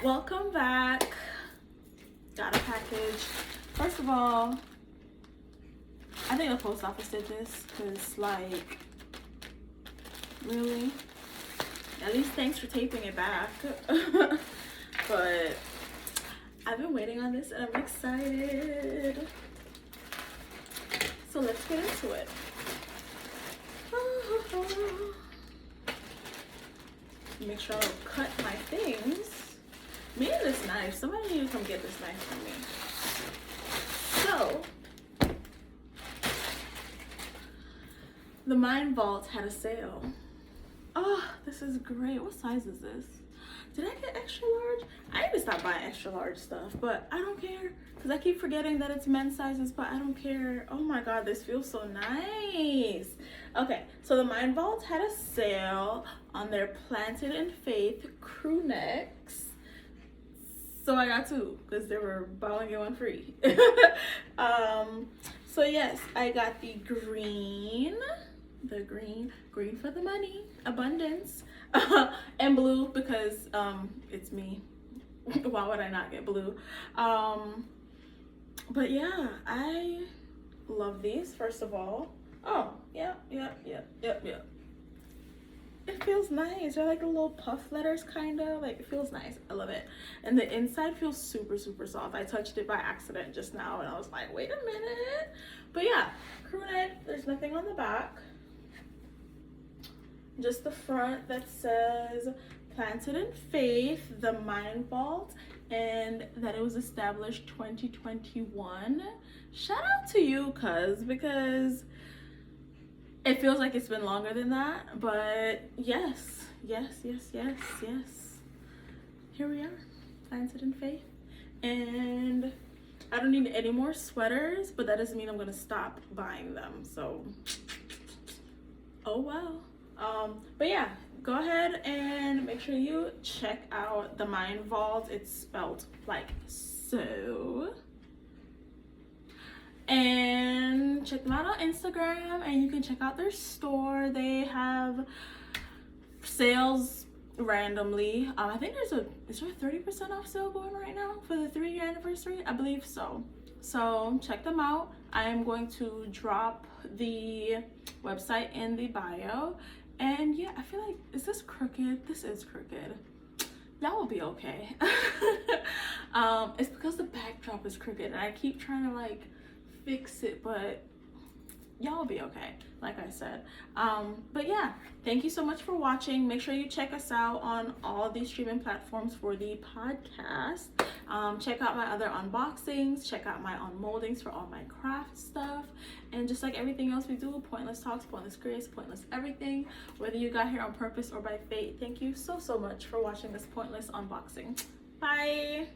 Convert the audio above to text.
Welcome back. Got a package. First of all, I think the post office did this because, like, really? At least thanks for taping it back. But I've been waiting on this and I'm excited. So let's get into it. Make sure I don't cut my things. Me and this knife. Somebody need to come get this knife from me. So, the Mind Vault had a sale. Oh, this is great. What size is this? Did I get extra large? I need to stop buying extra large stuff, but I don't care because I keep forgetting that it's men's sizes, but I don't care. Oh my God, this feels so nice. Okay, so the Mind Vault had a sale on their Planted in Faith crew necks. So I got two because they were buy one get one free. So yes, I got the green for the money, abundance, and blue because it's me. Why would I not get blue? But yeah, I love these. First of all, oh yeah. It feels nice. They're like the little puff letters, kind of. Like, it feels nice. I love it. And the inside feels super, super soft. I touched it by accident just now, and I was like, wait a minute. But yeah, crew neck. There's nothing on the back. Just the front that says Planted in Faith, the Mind Vault, and that it was established 2021. Shout out to you, cuz, because it feels like it's been longer than that, but yes. Here we are, Planted in Faith. And I don't need any more sweaters, but that doesn't mean I'm gonna stop buying them, so oh well. But yeah, go ahead and make sure you check out the Mind Vault. It's spelled like so. And check them out on Instagram, and you can check out their store. They have sales randomly. I think is there a 30% off sale going right now for the 3-year anniversary? I believe so. So check them out. I am going to drop the website in the bio. And yeah, I feel like, is this crooked? This is crooked. Y'all will be okay. It's because the backdrop is crooked and I keep trying to like fix it, but y'all will be okay, like I said. But yeah, thank you so much for watching. Make sure you check us out on all these streaming platforms for the podcast. Check out my other unboxings, check out my unmoldings for all my craft stuff, and just like everything else we do, pointless talks, pointless grace, pointless everything, whether you got here on purpose or by fate. Thank you so much for watching this pointless unboxing. Bye.